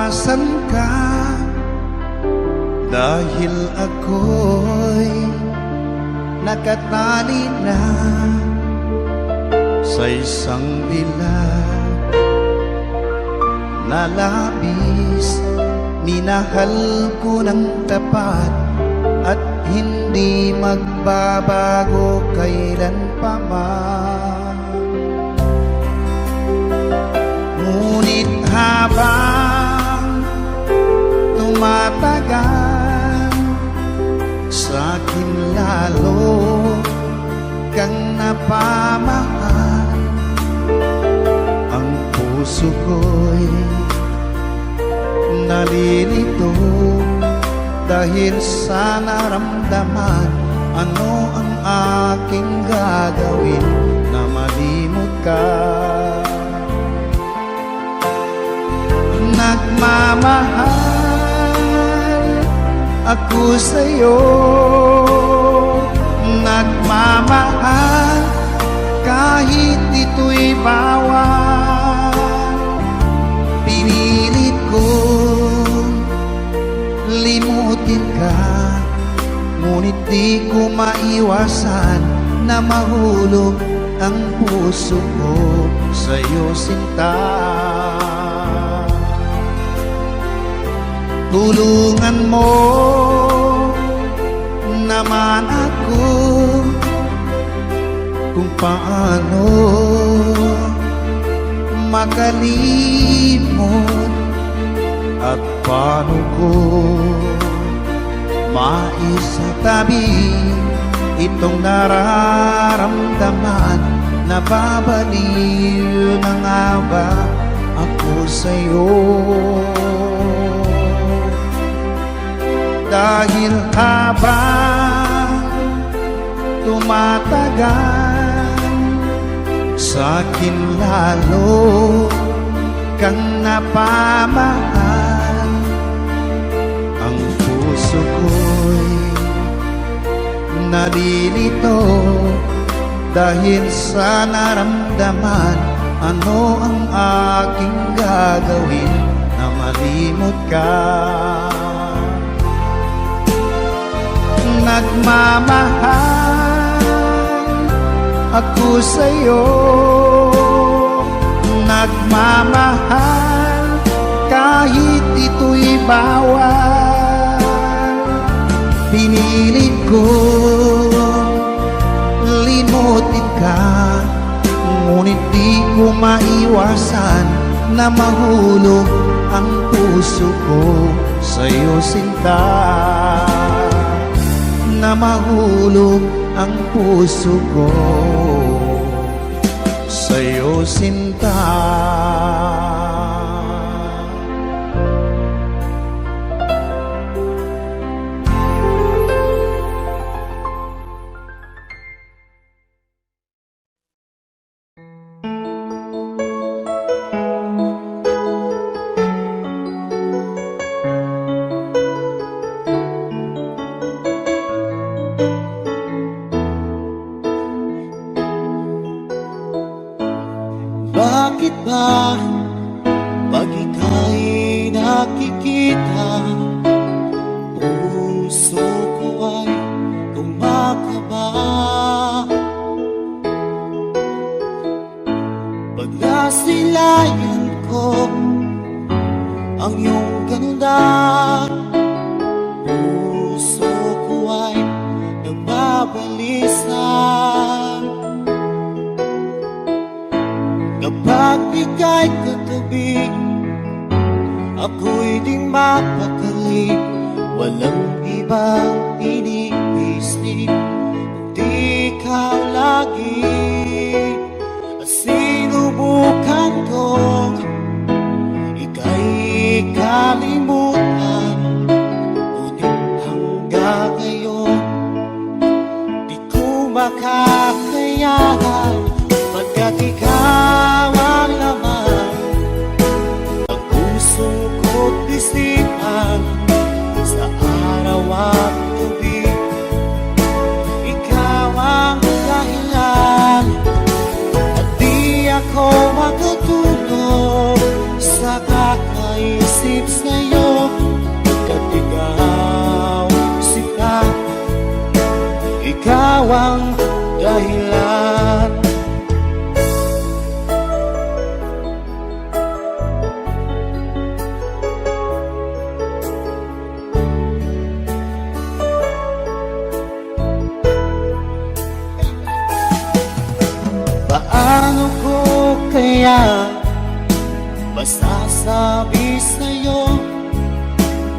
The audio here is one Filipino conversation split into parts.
Asan ka? Dahil ako'y nakatali na sa isang bilag na labis. Minahal ko ng tapat at hindi magbabago kailan pa man. Ngunit habang tumatagal, sa'kin lalo kang napamahal. Ang puso ko'y nalilito dahil sa naramdaman. Ano ang aking gagawin na malimot ka? Nagmamahal ako sa'yo, nagmamahal kahit ito'y bawal. Pinilit kong limutin ka, ngunit di ko maiwasan na mahulog ang puso ko sa'yo, sinta. Tulungan mo naman ako kung paano makalimot at paano ko maisatabi itong nararamdaman. Nababaliw na nga ba ako sa'yo? Dahil habang tumatagal, sa'kin lalo kang napamahal. Ang puso ko'y nalilito dahil sa naramdaman. Ano ang aking gagawin na malimot ka? Nagmamahal ako sa'yo, nagmamahal kahit ito'y bawal. Pinilit ko limutin ka, ngunit di ko maiwasan na mahulog ang puso ko sa'yo, sinta. Na mahulog ang puso ko sa'yo, sinta. Bakit ba pag ika'y nakikita, puso ko ay kumakaba? Pag nasilayan ko ang iyong ganda, puso ko ay nagbabalisa. Kapag ika'y katabi, ako'y di mapakali. Walang ibang iniisip kundi ikaw lagi. At sinubukan kong ika'y kalimutan, ngunit hanggang ngayon di ko makakayanan. Pagkat ikaw ang laman ng puso ko't isipan, sa araw at gabi ikaw ang dahilan. At di ako makatulog sa kakaisip ikaw ang dahilan. Paano ko kaya masasabi sa'yo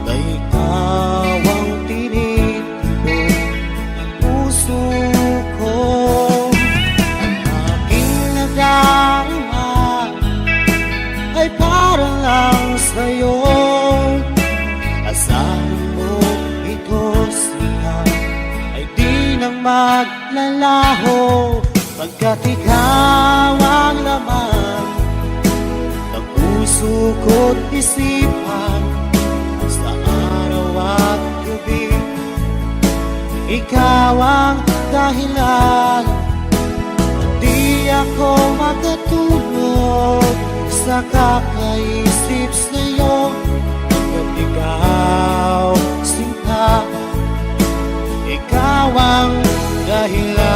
na ikaw ang tinitibok ng puso ko? Ang aking nadarama ay para lang sa'yo. Asahan mo ito siya ay di na maglalaho, pagkat ikaw ang laman ng puso ko't isipan sa araw at gabi. Ikaw ang dahilan, di ako makatulog sa kakaisip sa'yo, pagkat ikaw sinta, ikaw ang dahilan.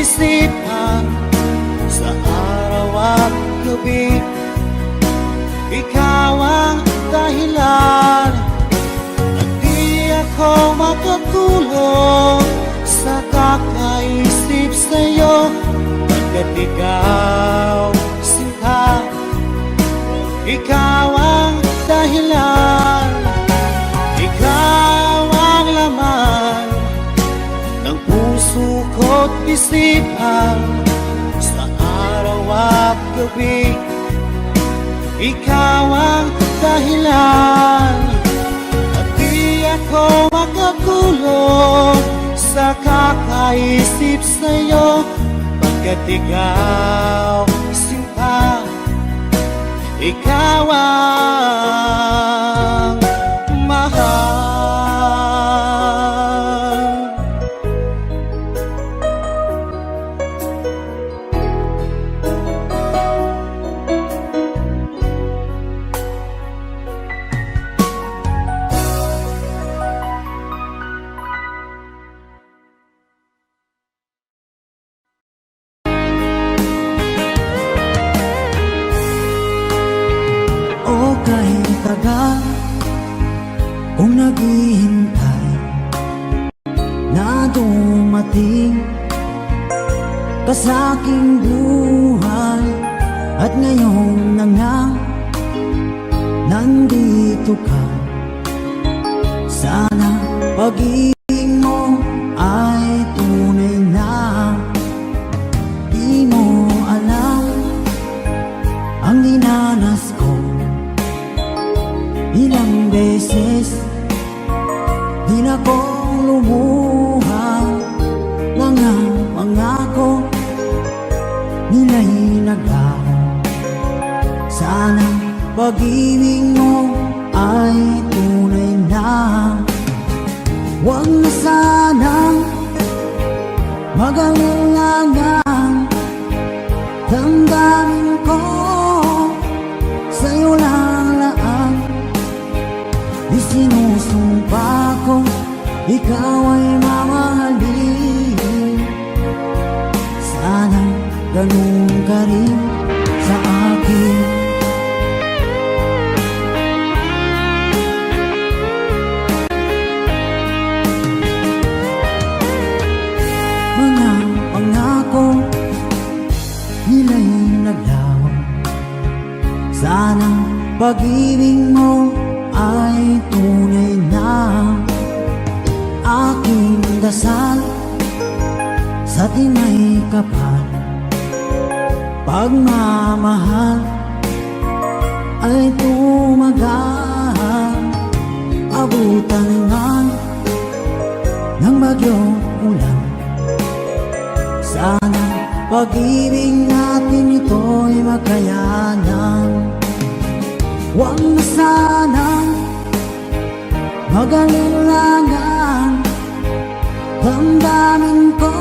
Isipan sa araw at gabi, ikaw ang dahilan, at di ako makatulog sa kakaisip sa'yo, pagkat ikaw sinta, ikaw ang dahilan, ikaw ang laman ng puso ko't isipan sa araw at gabi. Ikaw ang dahilan, at di ako makatulog sa kakaisip sa'yo, pagkat ikaw sinta, ikaw ang mahal. Tagal kung naghihintay na dumating ka sa aking buhay, at ngayon na nga nandito ka. Sana pag-ibig mo ay tunay na. Di mo alam ang dinanas ko, ilang beses din akong lumuha. Mga pangako nila'y naglaho. Sana pag-ibig mo ay tunay na. Huwag na sanang mag-alinlangan, damdamin ko sa'yo lang laan. Isinusumpa ko ikaw ay mamahalin. Sana ganun ka rin sa akin. Mga pangako nila'y naglaho. Sana pag-ibig mo ay tunay na. Aking dasal sa tinay kapal, pagmamahal pag-ibig natin ito'y makayanan. Huwag na sanang mag-alilangan, damdamin ko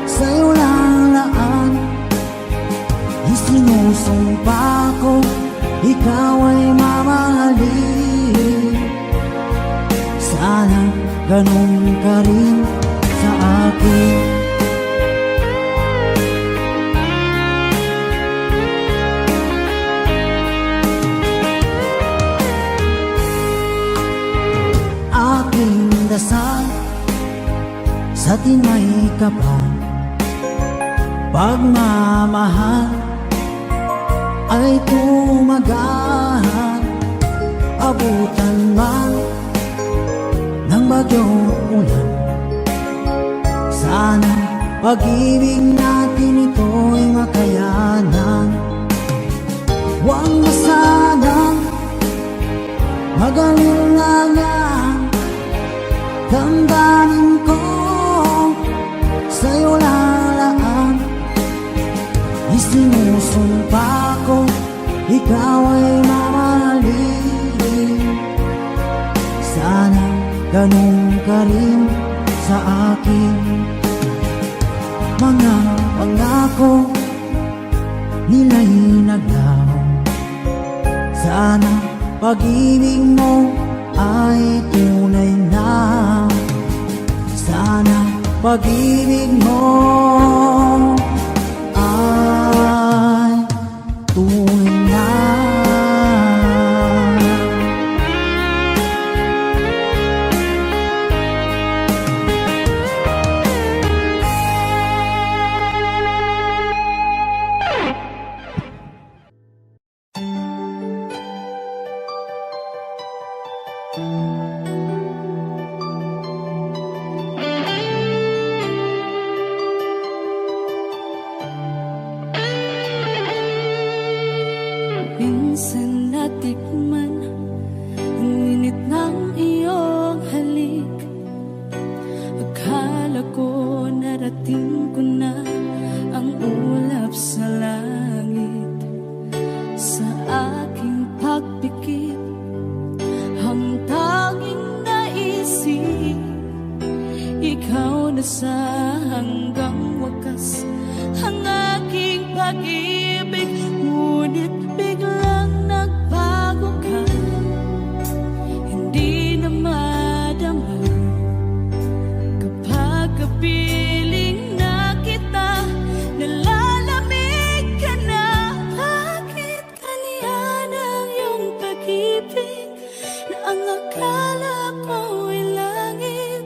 sa'yo lang laan. Isinusumpa ko, ikaw ay mamahalin. Sana ganun ka rin sa akin. Aking dasal sa tinay kapal, pagmamahal ay tumagal. Abutan man ng bagyong ulan, sana pag-ibig natin ito'y makayanan. Huwag na sanang mag-alilangan, damdamin ko sa'yo lalaan. Isinusumpa ko, ikaw ay mamahalin. Sana ganun ka rin sa akin. Mga pangako nila'y naglaho, sana pag-ibig mo ay tunay na. Sana pag-ibig mo ay tunay na. Minsan natikman ang init ng iyong halik. Akala ko narating ko na ang ulap sa langit. Sa aking pagpikit, ang tanging naisip, ikaw na sa hanggang wakas ang aking pag-ibig. Ngunit biglang nagbago ka, hindi na madama kapag kapiling na kita, nalalamig ka na. Bakit kaniyan ang iyong pag-ibig na ang akala ko ay langit?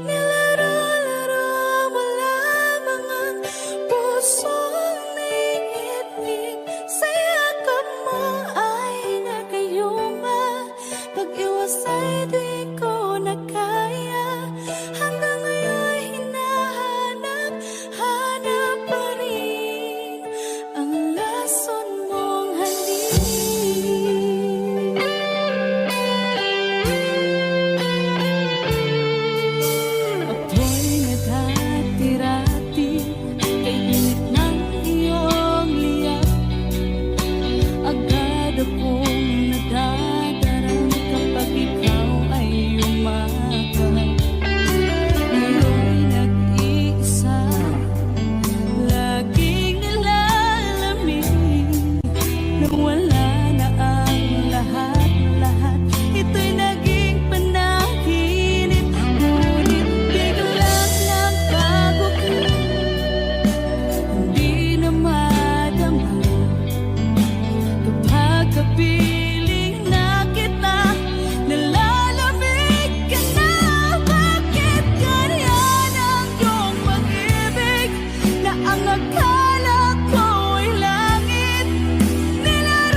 Nilaro-laro mo lamang ang pusong naigit-ig. Sa yakap mo ay nagayuma, pag-iwas ay di ko na kaya. Hanggang ngayon hinahanap-hanap pa rin ang lason mong halik. Ako'y naghatirati kay init ng iyong liyak. Agad akong nadadarang kapag ikaw ay umaga. Ngayon nag-iisa, laging nilalamig. Nawala na ang lahat-lahat, ito'y naging panaginip. Ngunit biglang nagbago ka, hindi na madama kapag kapiling na kita, nalalamig ka na. Bakit ganyan ang iyong pag-ibig na ang akala ko ay langit? Nilaro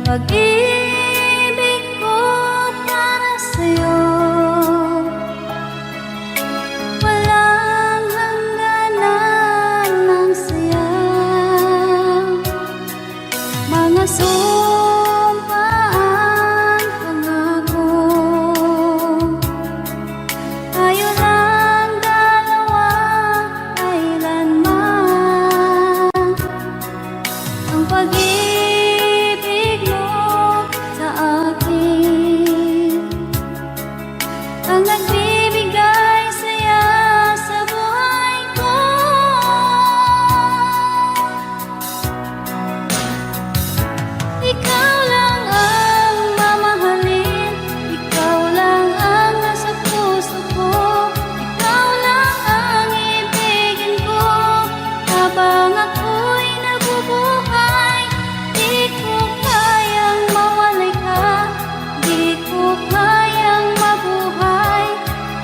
Pag-ibig ko para sa'yo, walang hangganan ng saya. Mga sumpaan, pangako, tayo lang dalawa kailanman. Ang pag-ibig mo sa akin ang nagbibigay saya sa buhay ko. Ikaw lang ang mamahalin, ikaw lang ang nasa puso ko, ikaw lang ang ibigin ko habang ako'y nabubuhay. Di ko kayang mawalay ka, di ko kayang mabuhay,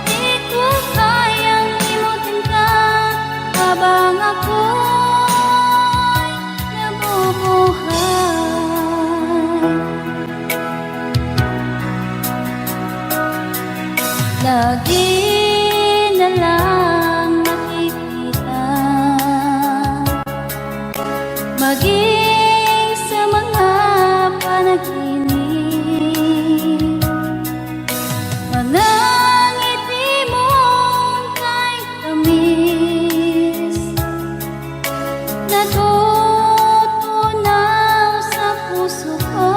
di ko kayang limutin ka habang ako'y nabubuhay. Lagi na lang nakikita, maging sa mga panaginip, mga ngiti mong kay tamis, natutunaw sa puso ko.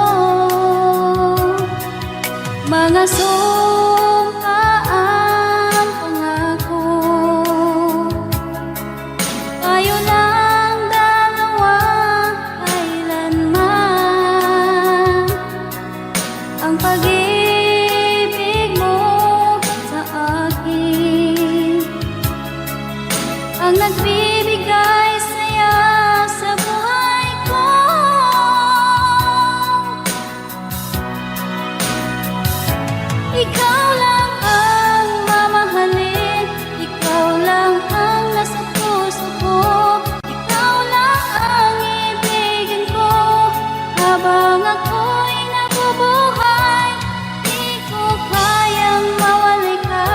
Mga sumpaan, pangako, tayo lang dalawa kailanman. Ang pag-ibig mo sa akin ang nagbibigay saya sa buhay ko. Ikaw lang ang mamahalin, ikaw lang ang nasa puso ko, ikaw lang ang ibigin ko habang ako'y nabubuhay. Di ko kayang mawalay ka,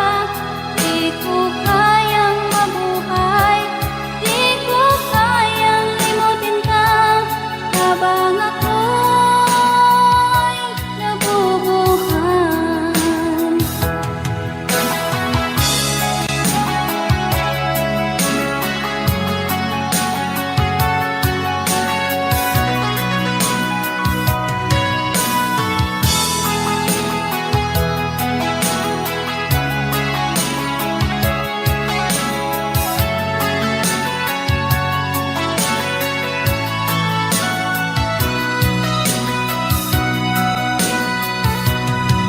di ko kayang mabuhay, di ko kayang limutin ka habang ako'y nabubuhay.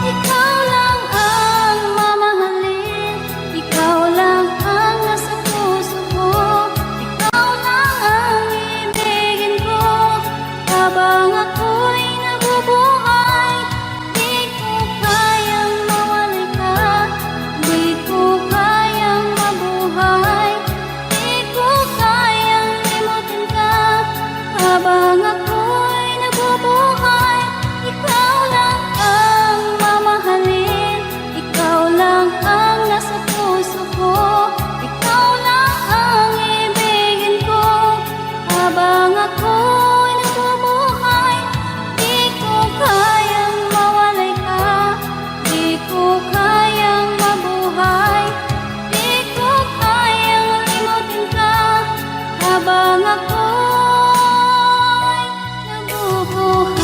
Ikaw lang ang mamahalin, ikaw lang ang nasa puso ko, ikaw lang ang ibigin ko habang ako'y nabubuhay. Di ko kayang mawalay ka, di ko kayang mabuhay, di ko kayang limutin ka habang ako'y nabubuhay. Ikaw lang ang mamahalin, ikaw lang ang nasa puso ko, ikaw lang ang ibigin ko habang ako'y nabubuhay. Di ko kayang mawalay ka, di ko kayang mabuhay, di ko kayang limutin ka habang ako'y nabubuhay.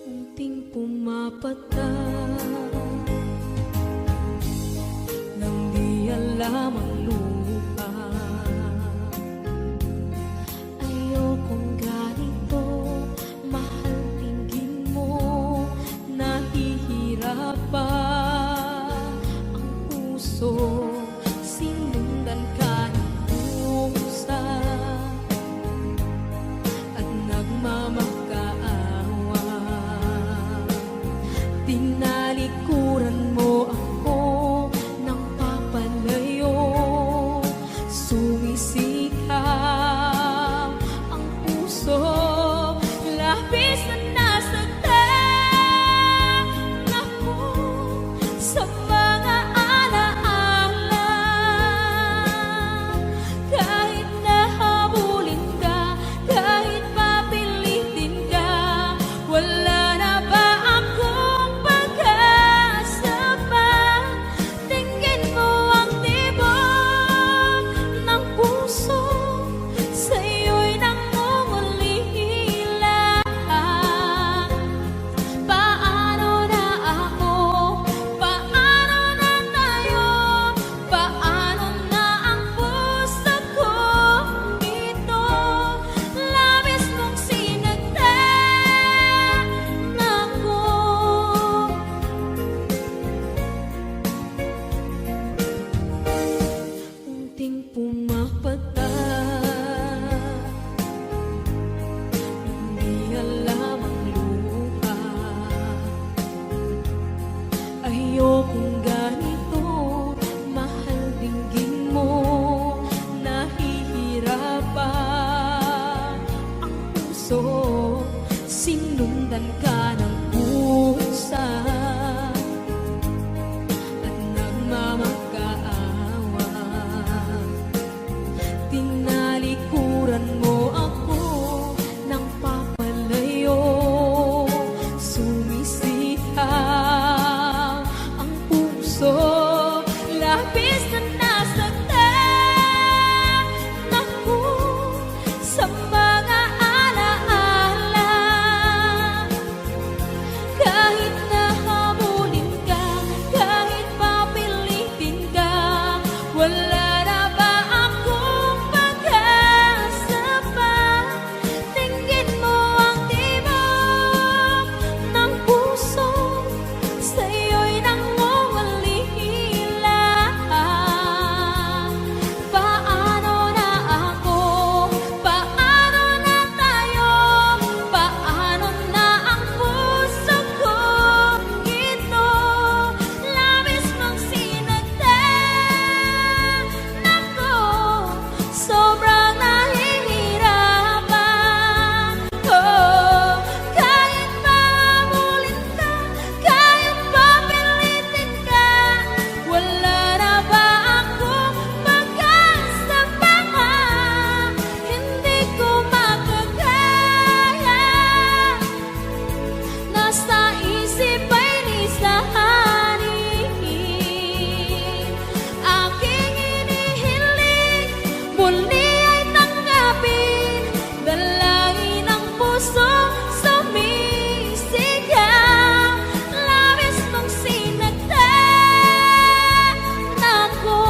Unting pumapatak nang di alam ang lupa. Ayokong ganito, mahal, tingin mo, nahihirapan ang puso. Sinundan ka ng pusa at nagmamakaawa. ayokong ganito. Mahal dinggin mo, nahihirapan ang puso. Sinundan ka ng pusa at nagmamakaawa. Tinalikuran mo ako ng papalayo. Sumisihang ang puso, labis na nasaktan ako sa mga alaala. Kahit nahabulin ka, kahit papilitin ka, wala na ba akong pag-asa pa? Tingin mo ang tibok ng puso, sa'yo'y nangungulila. Paano na ako? Paano na tayo? Paano na ang puso kong ito? Labis mong sinagdan ako, sobrang nahihirapan. Oh, kahit mahabulin ka, kahit papilitin ka, wala na ba akong pag-asa pa? Hindi ko makakaya, nasa isip ay lisahanin. Aking hinihiling, muli ay tanggapin. Dalangin ang puso, sumisigaw. Labis mong sinagdan ako.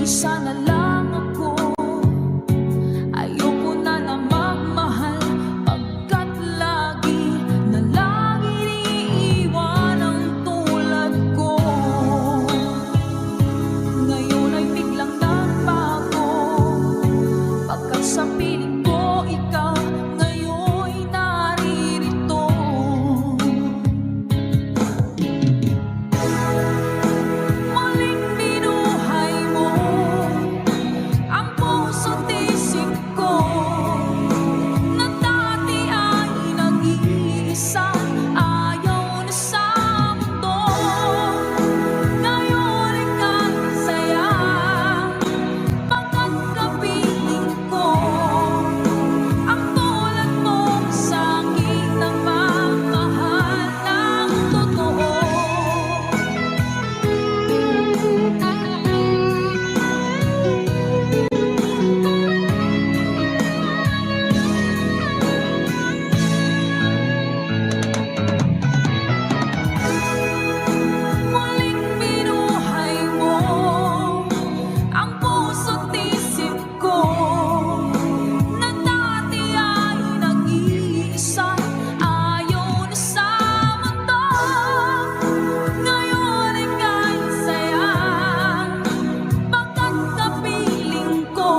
isa na lang ako. Ayoko na na magmahal, pagkat lagi na lang iniiwan ang tulad ko. Ngayon ay biglang nagbago, pagkat sa piling ko ikaw ngayon'y naririto. Muling binuhay mo ang puso't isip ko, na dati ay nag-iisa, ayaw na sa mundo. Ngayon ika'y saya, pagkat kapiling ko ang tulad mo sa akin nagmamahal ng totoo. Muling binuhay mo ang puso't isip ko, na dati ay nag-iisa, ayaw na sa mundo. Ngayon ika'y saya, pagkat kapiling ko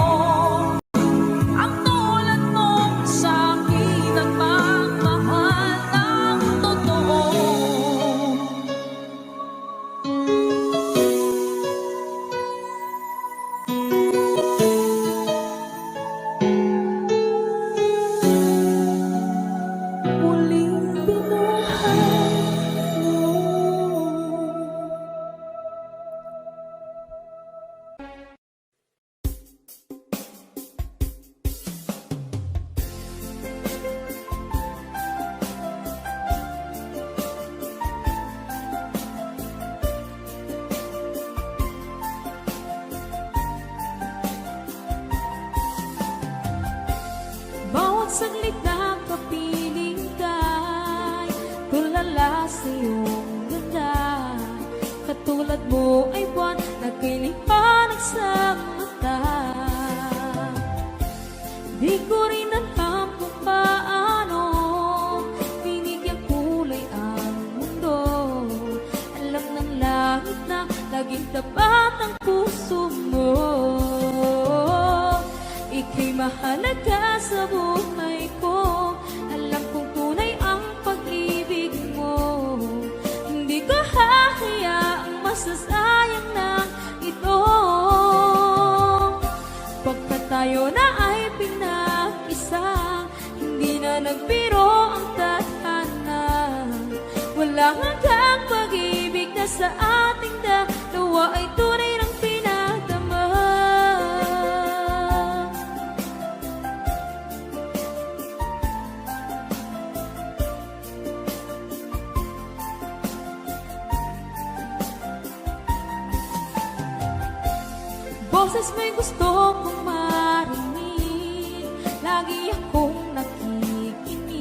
ang tulad mo sa akin nagmamahal ng totoo. Muling binuhay mo. Bawat saglit na kapiling ka'y tulala sa iyong ganda. Katulad mo ay buwan na kinipanag sa mata. Di ko rin alam kung paano binigyan kulay ang mundo. Alam ng langit na laging tapat ang puso mo. Ika'y mahalaga sa buhay ko. Alam kong tunay ang pag-ibig mo. Hindi ko hahayaang masasayang na ito. Pagkat tayo na ay pinag-isa, hindi na nagbiro ang tadhana. Walang hanggang pag-ibig na sa ating dalawa ay tunay ng pinadama. Boses may gusto kong marinig, lagi akong nakikinig.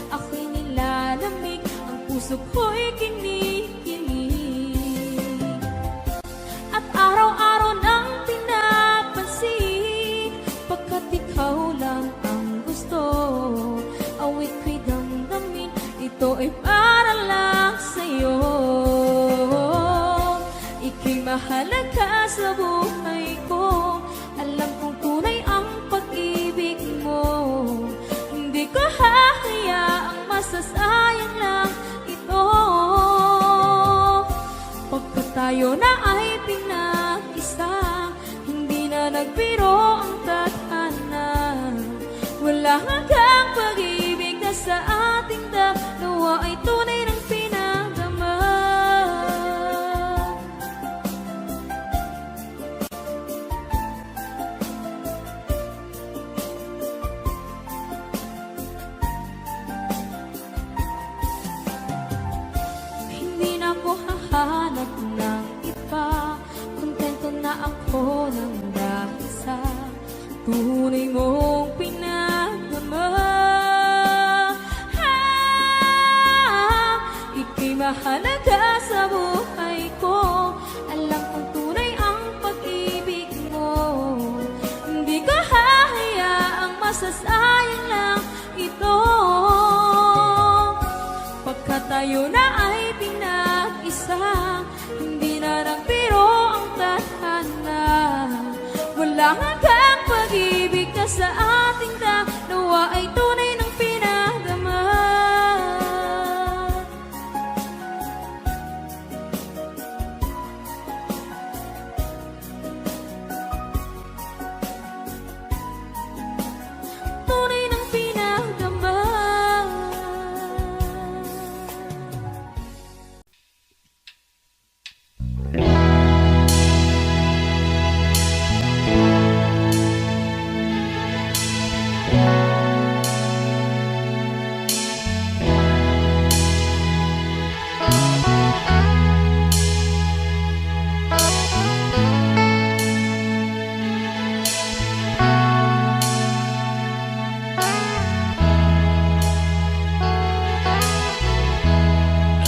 Ako'y nilalamig, ang puso ko'y kinikilig. At araw-araw nang pinapansin, pagkat ikaw lang ang gusto. Awit ko'y damdamin, ito ay para lang sa'yo. Ika'y mahalaga sa buhay ko. Alam kong tunay ang pag-ibig mo. Hindi ko hahayaang masasayang lang ito. Pagkat tayo na ay pinag-isa, hindi na nagbiro ang tadhana. Wala hanggang pag-ibig na sa ating dalawa ay tunay ng pinadama. Hindi na ako hahanap ng iba, kontento na ako ng dahil sa tunay mong pinagdama. Ika'y mahalaga sa buhay ko. Alam kong tunay ang pag-ibig masasayang lang ito. Pagkat tayo na ay pinag-isa, hindi na nagbiro ang tadhana. Walang hanggang pag-ibig na sa ating dalawa ay tunay ng pinadama. Tunay ng pinadama.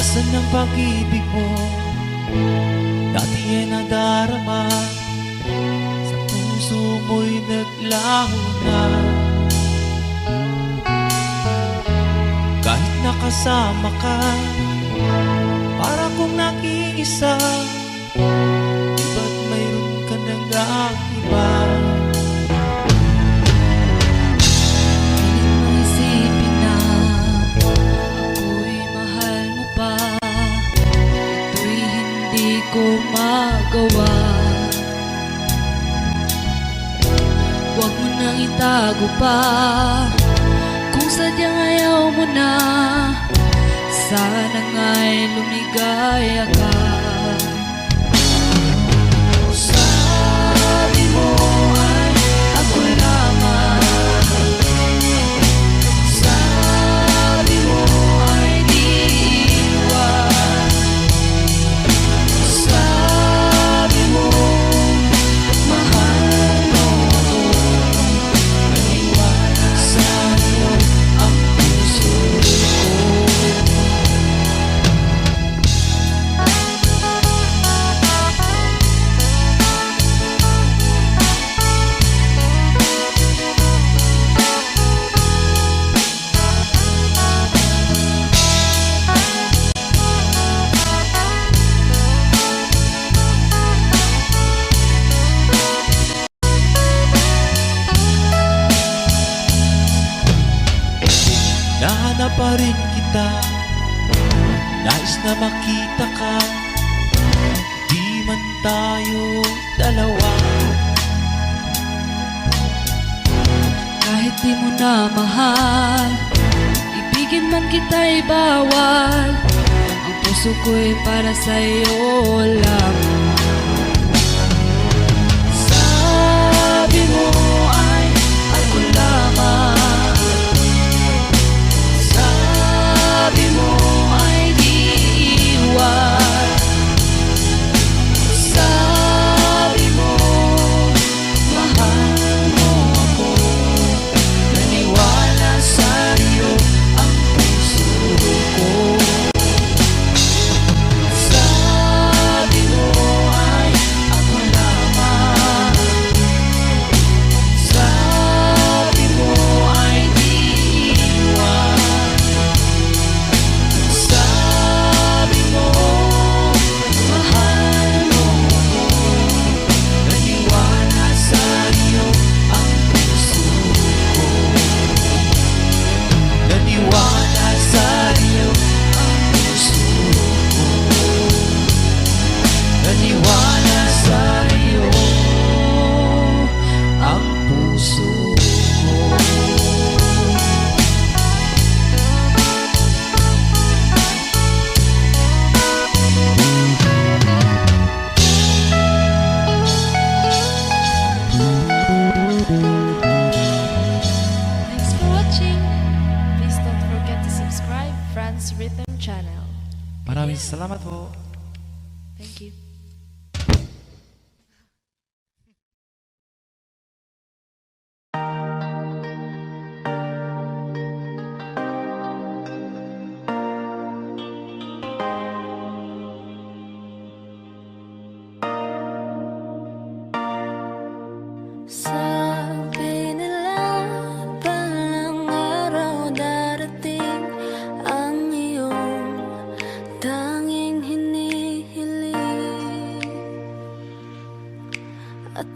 Nasaan ang pag-ibig mo? Dati ay nadarama, sa puso mo'y naglaho na. Kahit nakasama ka, para kong nag-iisa, ba't mayroon ka nang iba? Pilit mong isipin na ako'y mahal mo pa. Ito'y hindi ko magawa. Huwag mo nang itago pa kung sadyang ayaw mo na. Sana nga'y lumigaya ka. Sabi mo ay ako lamang, sabi mo ay di iwan, sabi mo mahal mo ako, naniwala sa'yo ang puso ko. Nahanap pa rin kita, nais na makita ka, di man tayo dalawa. Kahit di mo na mahal, ibigin man kita'y bawal. Ang puso ko'y para sa'yo lamang. Sabi mo ay ako lamang, sabi mo ay di iwan, sabi mo mahal mo ako, naniwala sa'yo ang puso ko. Sabi mo ay ako lamang, sabi mo ay di iwan, sabi mo mahal mo ako, naniwala sa'yo ang puso ko. Naniwala sa'yo Ang puso ko, naniwala sa'yo ang puso ko. Thanks for watching. Please don't forget to subscribe Franz Rhythm Channel. Maraming salamat po. Thank you. Sabi nila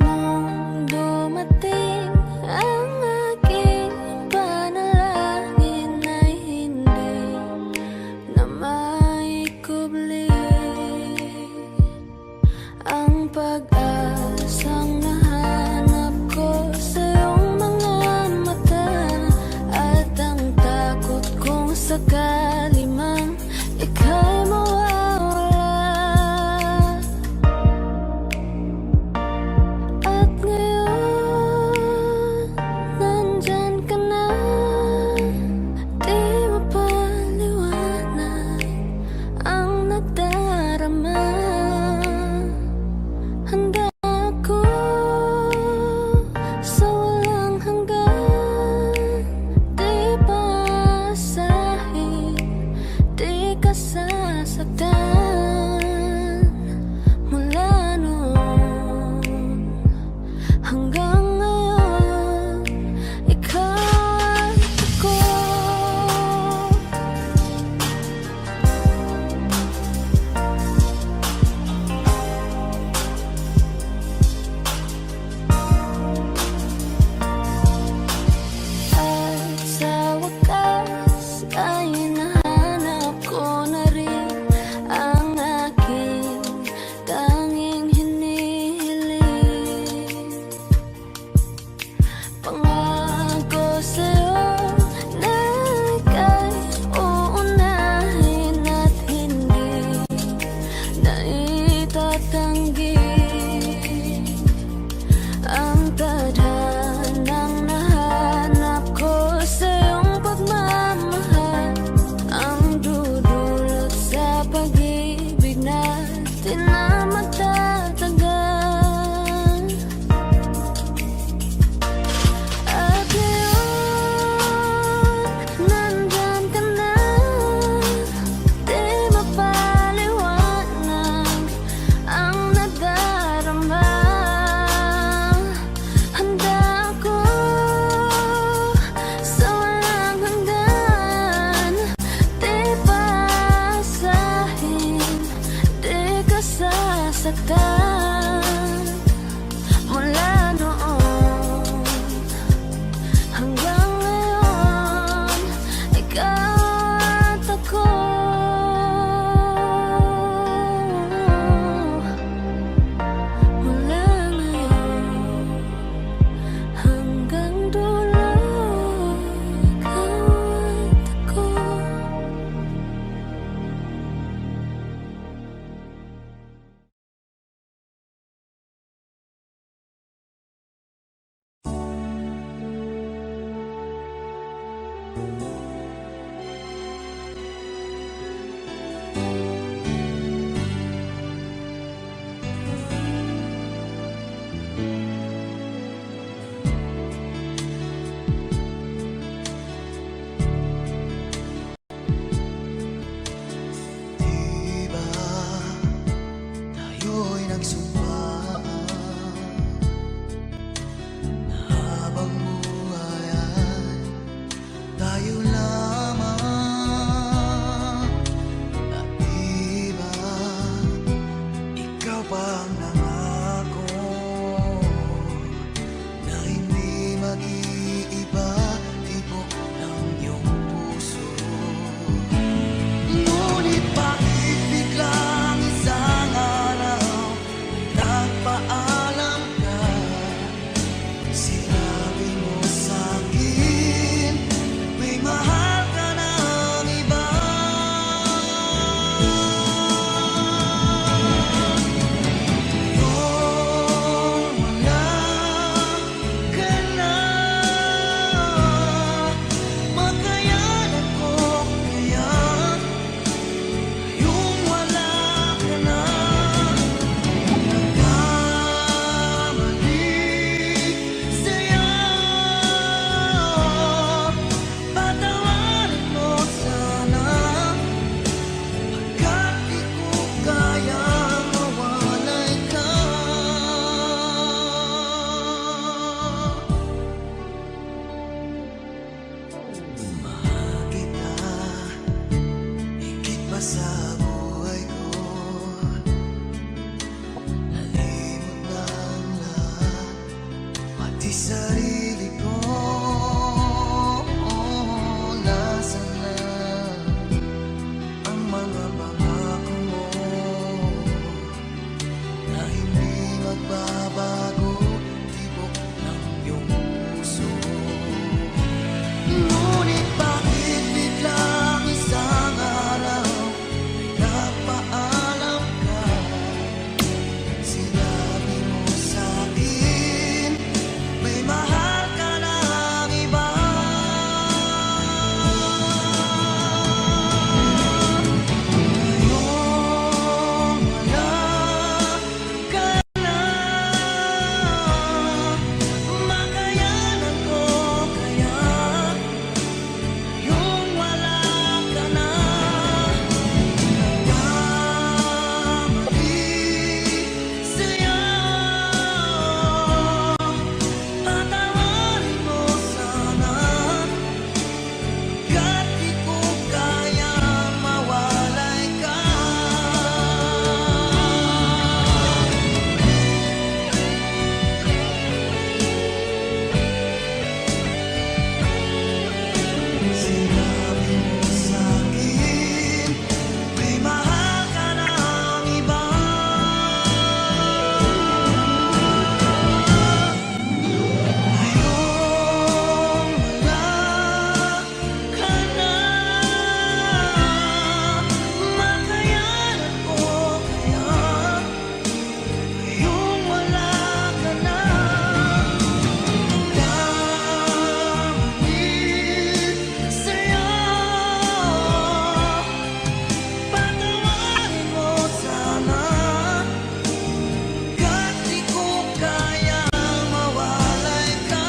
Nung dumating ang aking panalangin ay hindi na maikubli ang pag-asang nahanap ko sa iyong mga mata at ang takot kong sakali mang ika'y mawawala. At ngayon, nandyan ka na, di mapaliwanag ang nadarama. Handa ako sa walang hanggan, di pasahin, di ka sasaktan. Mula noon hanggang ngayon, ikaw at ako. At sa wakas ay nahanap ko na rin ang aking tanging hinihiling. sarili ko, nasaan na ang mga pangako mo na hindi magbabago, tibok ng iyong puso. Ngunit bakit biglang isang araw ay nagpaalam ka? Sinabi mo sa'kin may mahal ka ng iba. Ngayong wala ka na, makayanan ko kaya yung wala ka na. Nagkamali sa'yo, patawarin mo sana, kahit di ko kaya mawalay ka. Sinabi mo sa'kin may mahal ka ng iba. Ngayong wala ka na, makayanan ko kaya ngayong wala ka na. Nagkamali sa'yo, patawarin mo sana, kahit di ko kaya mawalay ka.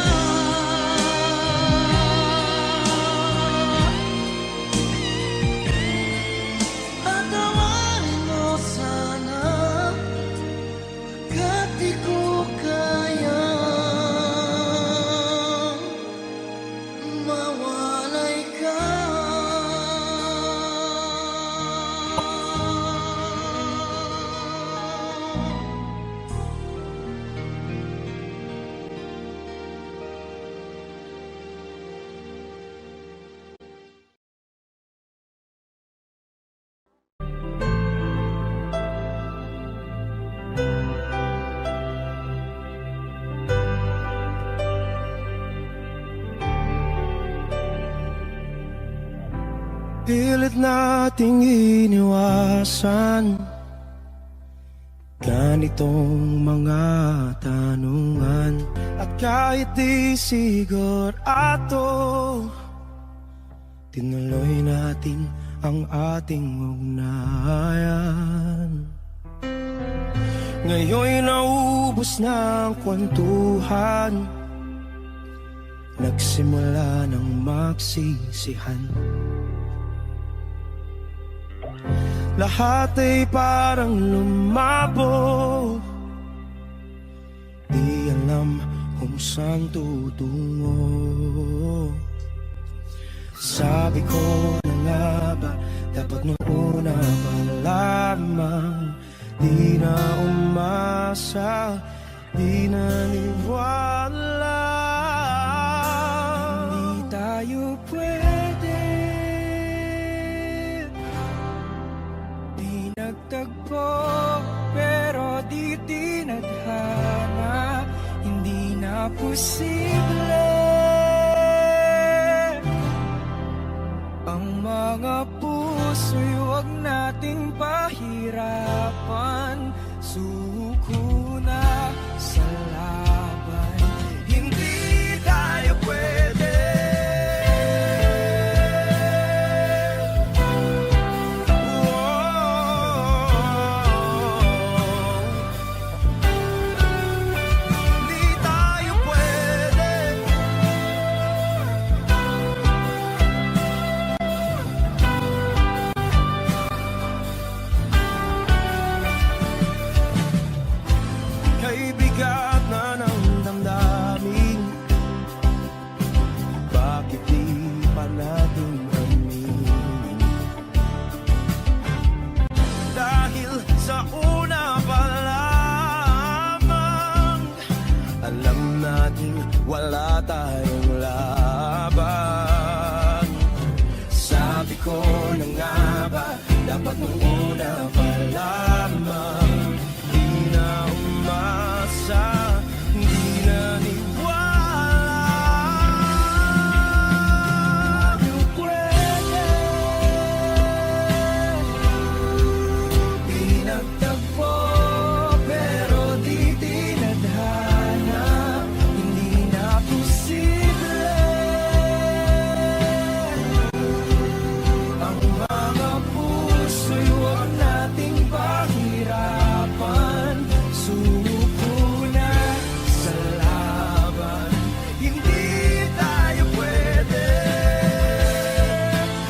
Patawarin mo sana, kahit di ko kaya mawalay ka. Pilit nating iniwasan ganitong mga tanungan. At kahit di sigurado, tinuloy natin ang ating ugnayan. Ngayon'y naubos na ang kwentuhan, nagsimula ng magsisihan. Lahat ay parang lumabo, di alam kung saan tutungo. Sabi ko na nga ba, dapat nung una pa lamang, di na umasa, di naniwala. Hindi tayo pwede, di nagtagpo, pero di tinadhana, hindi na posible. Ang mga puso'y huwag nating pahirapan, suko na sa laban, hindi tayo pwede. Hindi tayo pwede. Kay bigat Alam nating wala tayong laban. Sabi ko na nga ba, dapat nung una pa lamang. Di na umasa, di na niwala. Yung pwede pinagtagpo, pero di tinadhana. Hindi na posible ang mga puso'y huwag nating pahirapan. Suko na sa laban, hindi tayo pwede.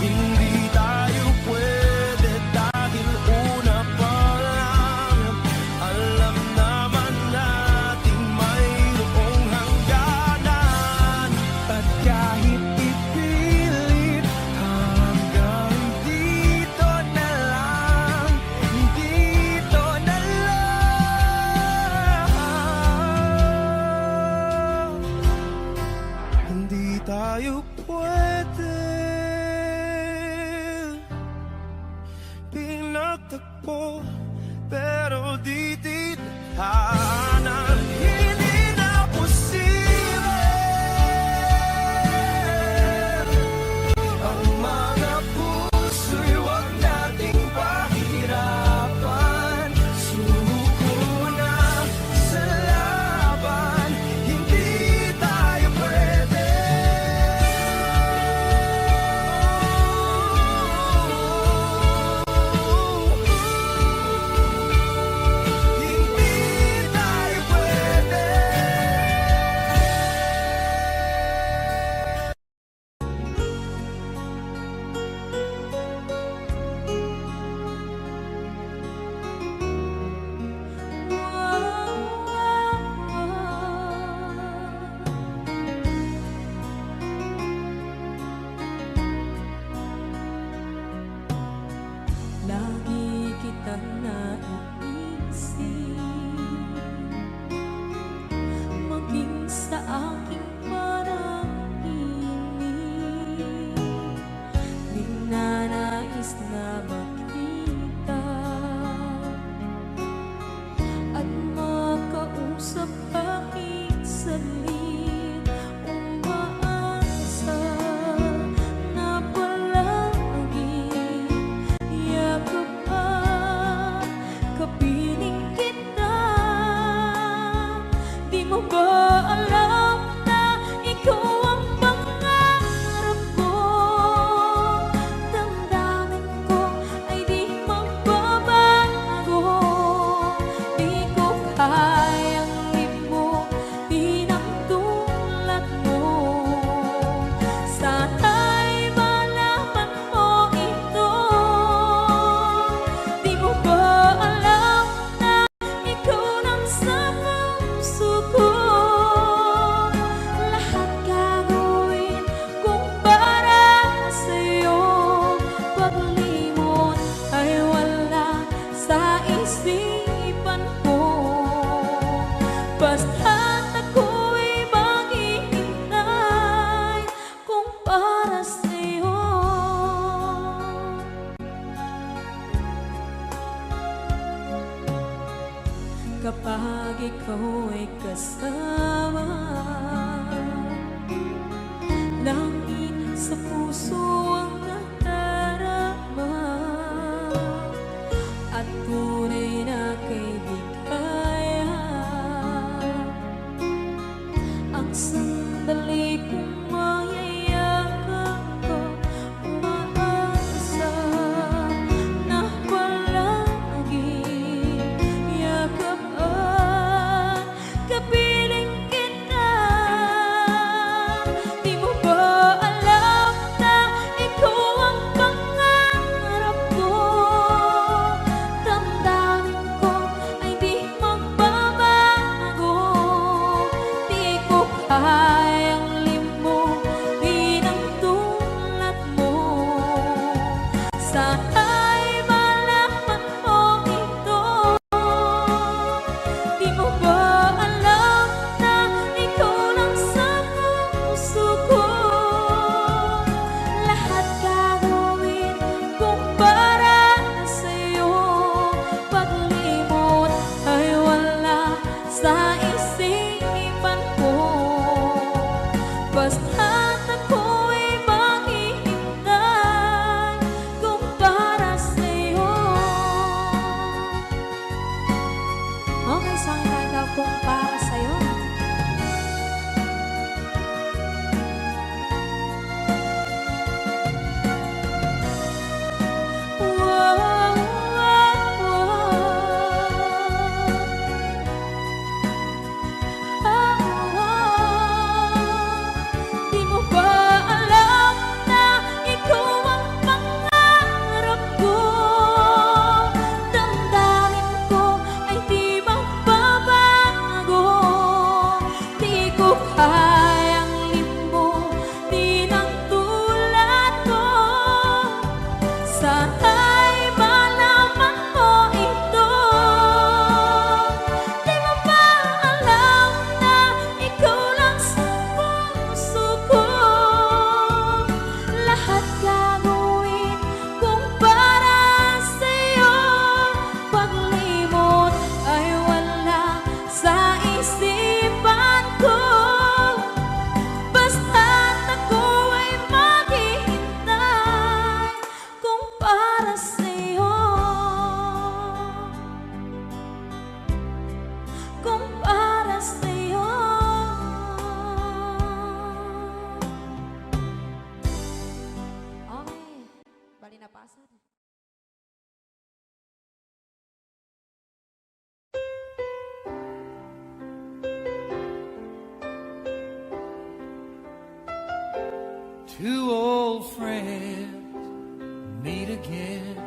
Hindi tayo pwede dahil una pa lang alam naman nating mayroong hangganan. At kahit ipilit hanggang dito na lang, dito na lang. Hindi tayo pwede pinagtagpo, pero di tinadhana. Hindi na posible ang mga puso'y huwag nating pahirapan. Suko na sa laban, hindi tayo pwede. Hindi tayo pwede. Lagi kitang naiisip, maging sa aking panaginip. Ninanais na makita at makausap kahit saglit. Umaasa na palagi yakap at kapiling kita. Di mo ba alam na ikaw ang pangarap ko? Damdamin ko ay di magbabago. Di ko kayang limutin ang tulad mo. Sana'y malaman mo ito. Di mo ba alam na ikaw lang sa puso ko? Lahat gagawin kung para sa'yo. Paglimot ay wala sa isipan ko. Basta't ako'y maghihintay kung para sa'yo. Kapag ikaw ay kasama, langit sa puso ang nadarama. At tunay na kaibigan, ang sandali kong mayayakap ko. Umaasa na palagi yakap at kapiling kita. Di mo ba alam na ikaw ang pangarap ko? Damdamin ko ay di magbabago. Di ko kayang limutin ang tulad mo. Sana'y malaman mo ito. Di mo ba alam na Basta't ako'y maghihintay kung para sa'yo. Okay, saan ka kung para sa'yo? Di mo ba alam na ikaw ang pangarap ko? Damdamin ko ay di magbabago. Di ko kayang limutin ang tulad ko. Sana'y malaman mo ito. Di mo ba alam na ikaw lang sa puso ko? Lahat gagawin kung para sa'yo. Paglimot ay wala sa isipan ko. Basta't ako ay maghihintay kung para sa'yo. Kung para sa'yo. Okay, bali na pasan. Two old friends meet again,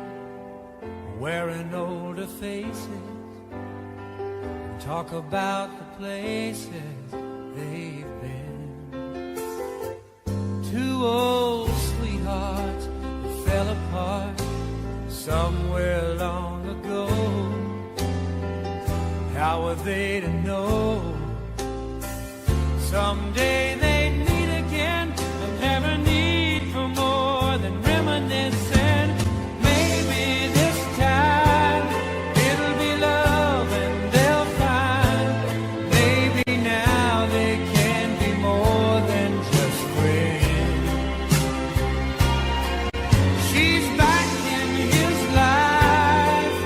wearing older faces, talk about the places they've been. Two old sweethearts who fell apart somewhere long ago. How were they to know someday they'd meet again and have a need for more than reminiscing? Maybe this time it'll be love and they'll find maybe now they can be more than just friends. She's back in his life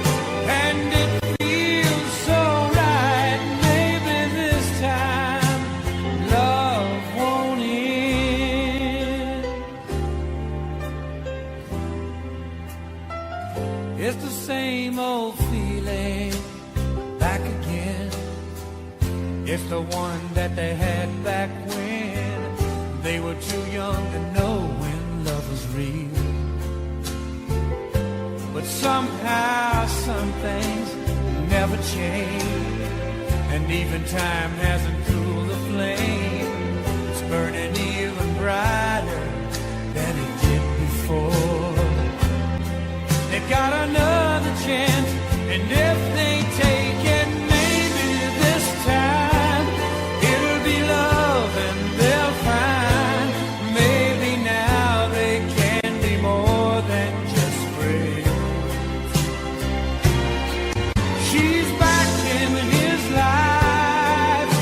and it feels so right. Maybe this time love won't end. It's the same old feeling back again. It's the one that they had back when they were too young to know when love was real. But somehow some things never change, and even time hasn't cooled the flame. It's burning even brighter than it did before. They've got another chance, and if they take it, maybe this time it'll be love and they'll find maybe now they can be more than just friends. She's back in his life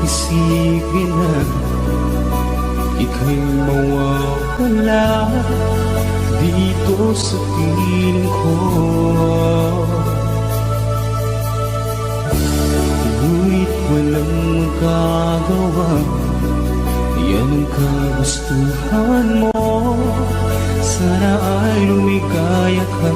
isipin na ika'y mawawala dito sa piling ko. Ngunit walang magagawa, yan ang kagustuhan mo. Sana ay lumikaya ka.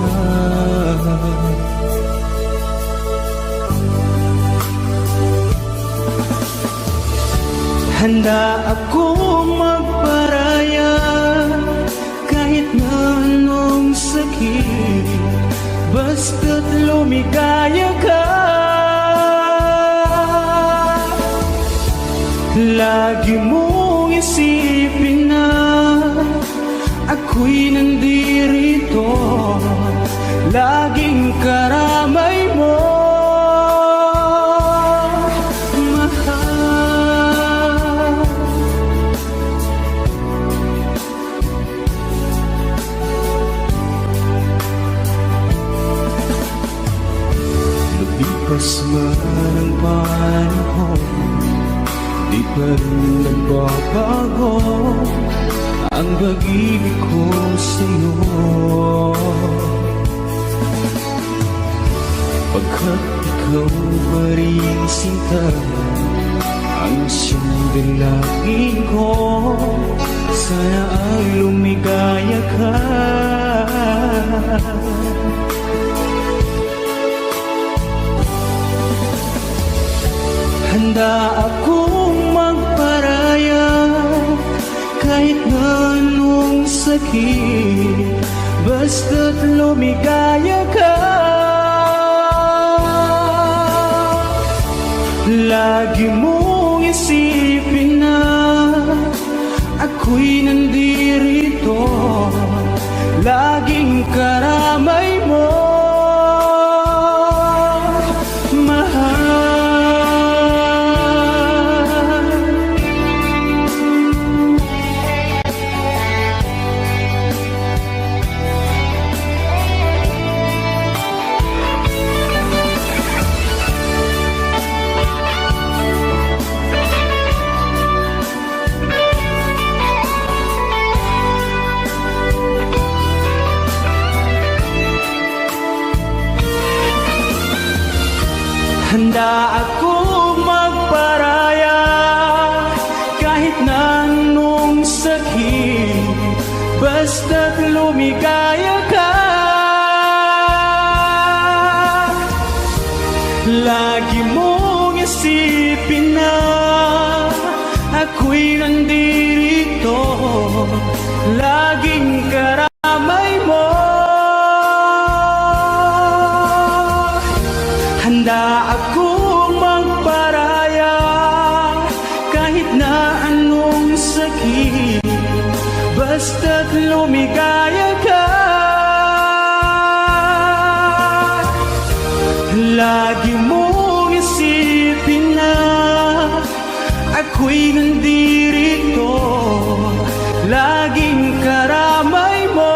Handa akong magparaya kahit na anong sakit, basta't lumigaya ka. Lagi mong isipin na ako'y nandirito, laging karamay mo. Lumipas man ang panahon, di pa rin nagbabago ang pag-ibig ko sa'yo. Pagkat ikaw pa rin sinta, ang siyang dalangin ko. Sana ay lumigaya ka. Handa akong magparaya kahit na anong sakit, basta't lumigaya ka. Lagi mong isipin na ako'y nandirito, laging karamay mo. Handa akong magparaya kahit na anong sakit, basta't lumigaya ka. Lagi mong isipin na ako'y nandirito, laging karamay mo. Handa akong magparaya kahit na anong sakit, basta't lumigaya ka. Lagi mong isipin na ako'y nandirito, laging karamay mo.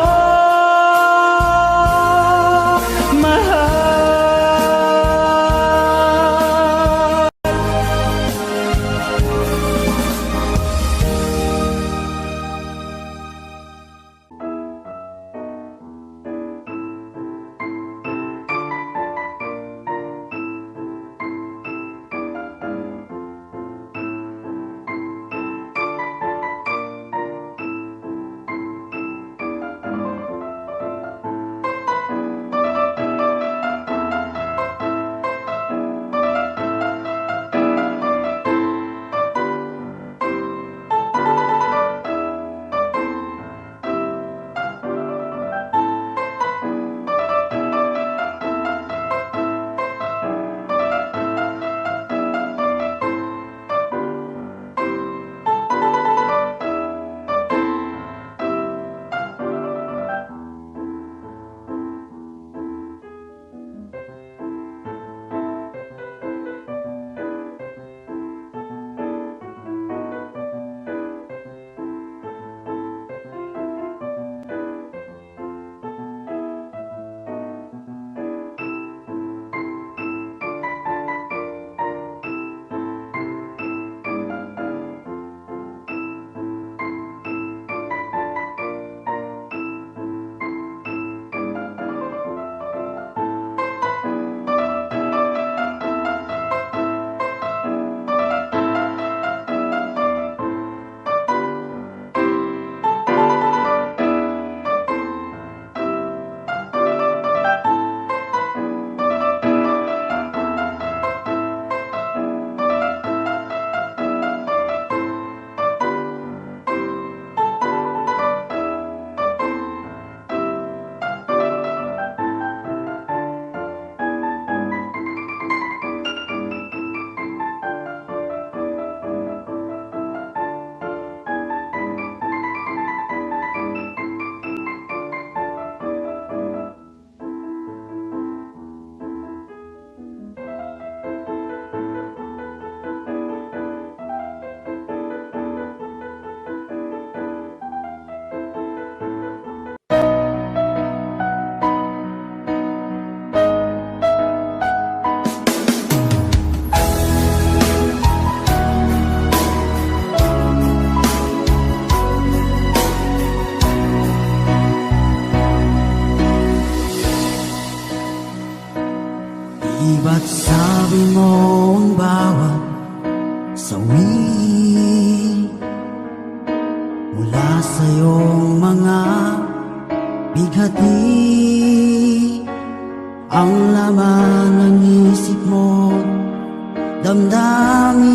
mula sa iyong mga bighati, ang laman ng isip mo, damdamin,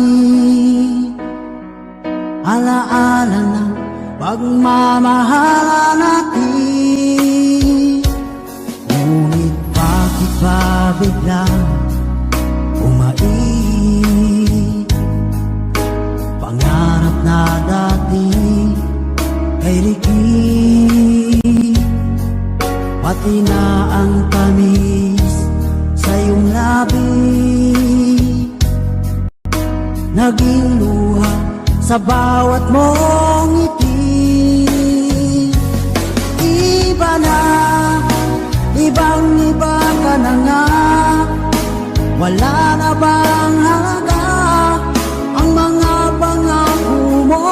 alaala ng pagmamahalan natin. Ngunit bakit ba biglang umait? Pangarap na dati ay rikit, pati na ang tamis sa iyong labi, naging luha sa bawat mong ngiti. Iba na, ibang iba ka na nga, wala na bang halaga ang mga pangako mo?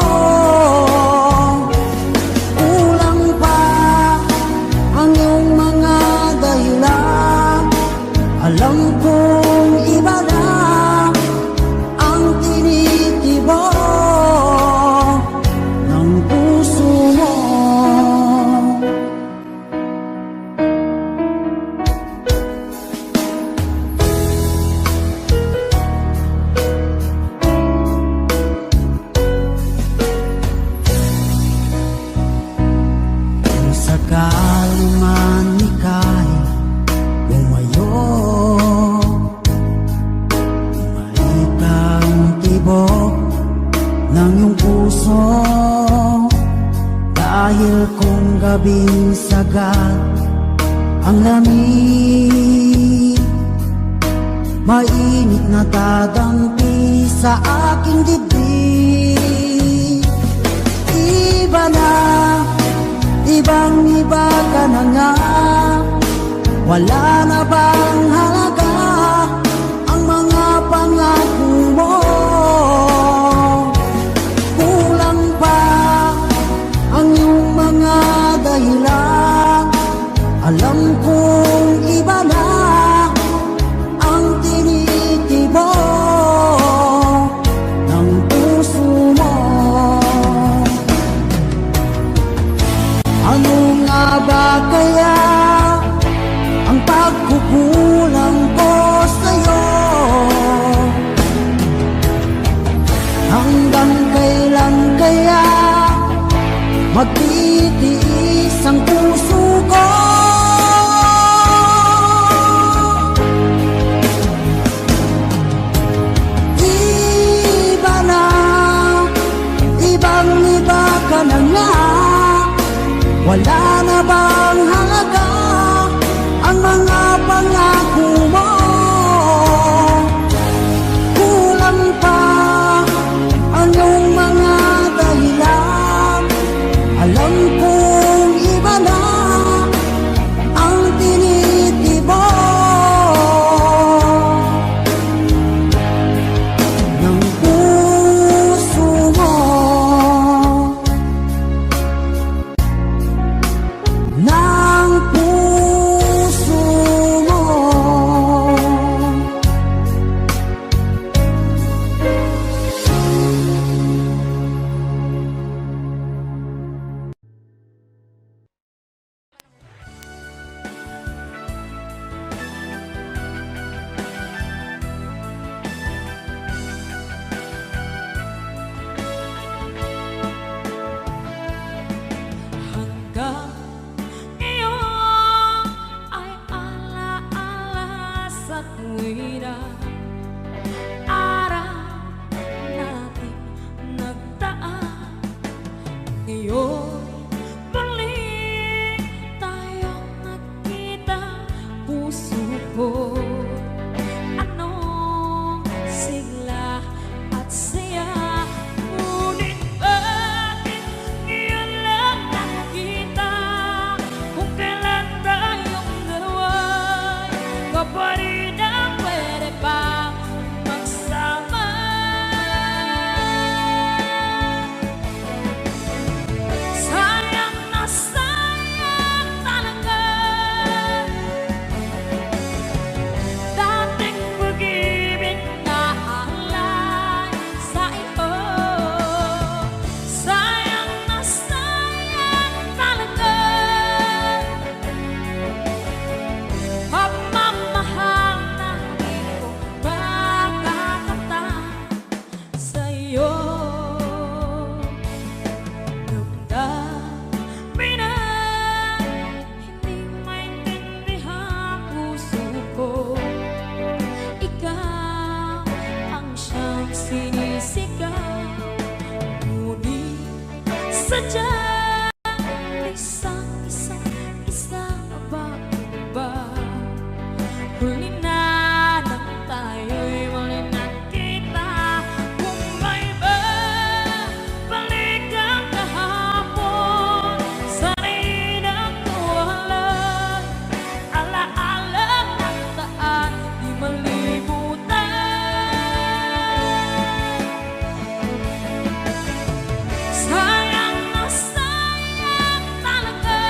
Kulang pa ang iyong mga dahilan, alam kong iba na ang tinitibok ng puso mo. Kung sakali man ika'y lumayo, maikang tibok ng iyong puso, dahil kung gabing sagat ang lamig, mainit na dadampi sa aking dibdib. Iba na, ibang iba ka na nga, wala na bang halaga ang mga pangako mo? Kulang pa ang iyong mga dahilan, alam kong iba na ang tinitibok ng puso mo. Ano nga ba kaya ang pagkukulang ko sa'yo? Hanggang kailan kaya magtitiis ang puso ko? Iba na, ibang iba ka na nga, wala na bang halaga ang mga pangako mo? Kulang pa ang iyong mga dahilan, alam kong iba na ang tinitibok ng puso mo. Ng puso mo. sadyang isang ba? Huli na nang tayo'y muli nakita. Kung may balik ang kahapon, sana'y nagtuhalay. Alaala ng daan, di malimutan. Sayang na sayang talaga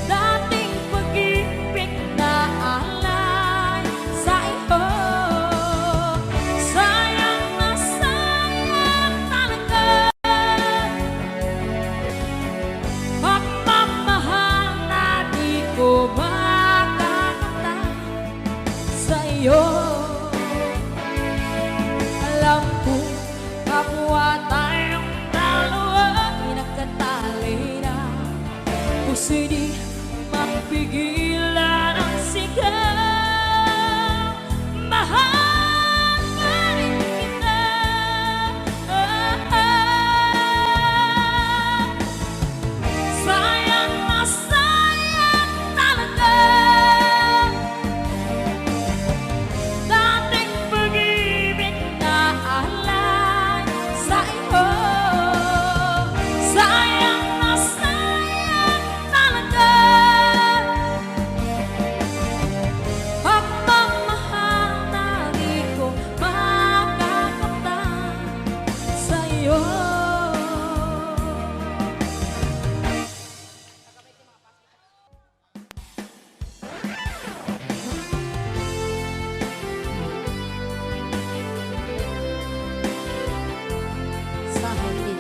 dating pag-ibig na alay sa iyo. Sayang na sayang talaga pagmamahal na di ko makakamtan sa iyo. Alam ko kapwa tayong dalawa pinagkatali na, puso'y di mapigilan ang sigaw. Mahal pa rin kita. Sayang na sayang talaga dating pag-ibig na alay sa iyo. Sayang na sayang talaga pagmamahal na di ko makakamtan sa iyo. Sa hindi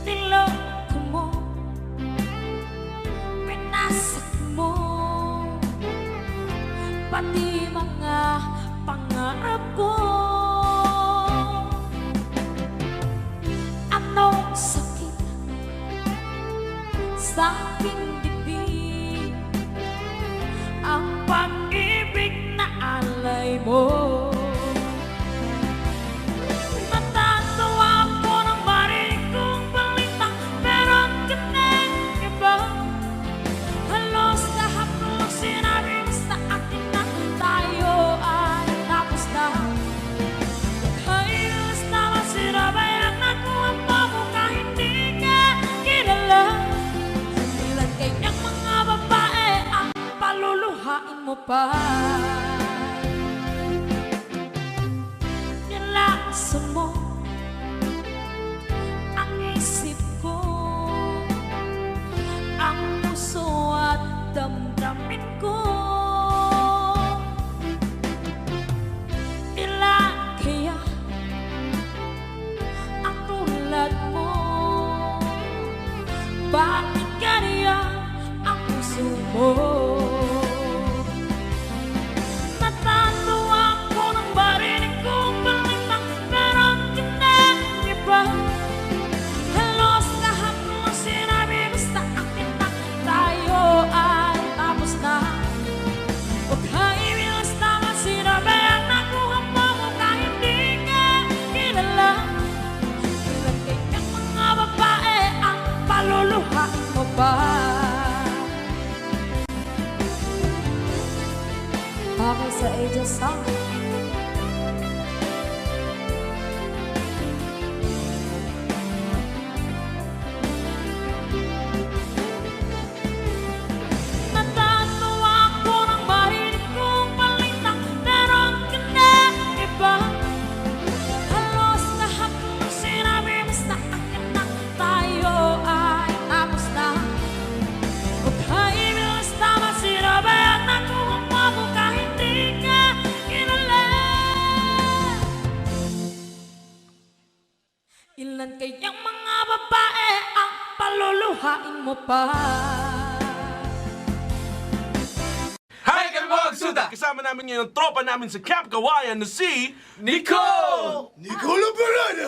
niloko mo, pinasak mo pati mga pangarap ko. Anong sakit sa aking bibig ang pag-ibig na alay mo. Natatawa ko nang marinig kong balitang meron ka ng iba. Halos lahat ng sinabi mo sa akin na tayo ay tapos na. Halos naman sinabayan ako ang mo kahit di ka kilala. Ilan kayang mga babae ang paluluhain mo pa. Nilaksan mo ang isip ko, ang puso at damdamin ko. Ilan kaya ang tulad mo? Bakit ganyan ang puso mo? Natatawa ko nang marinig kong balitang meron ka ng iba. Halos lahat ng sinabi mo sa akin na tayo ay tapos na. Huwag kaibilas naman sinabayan na kuha mo kahit di ka kilala. Ilan kayang mga babae ang paluluhain mo pa. Bakit sa Aegis Song? Natatawa ko nang marinig kong balitang meron ka ng iba. Halos lahat ng sinabi mo sa akin na tayo ay tapos na. Huwag kaibilas naman sinabayan na kung mo kahit di ka kilala. Ilan kayang mga babae ang paluluhain mo pa. Kasama namin ngayon ang tropa namin sa Camp Kawayan na si... Nico! Nico Labarada!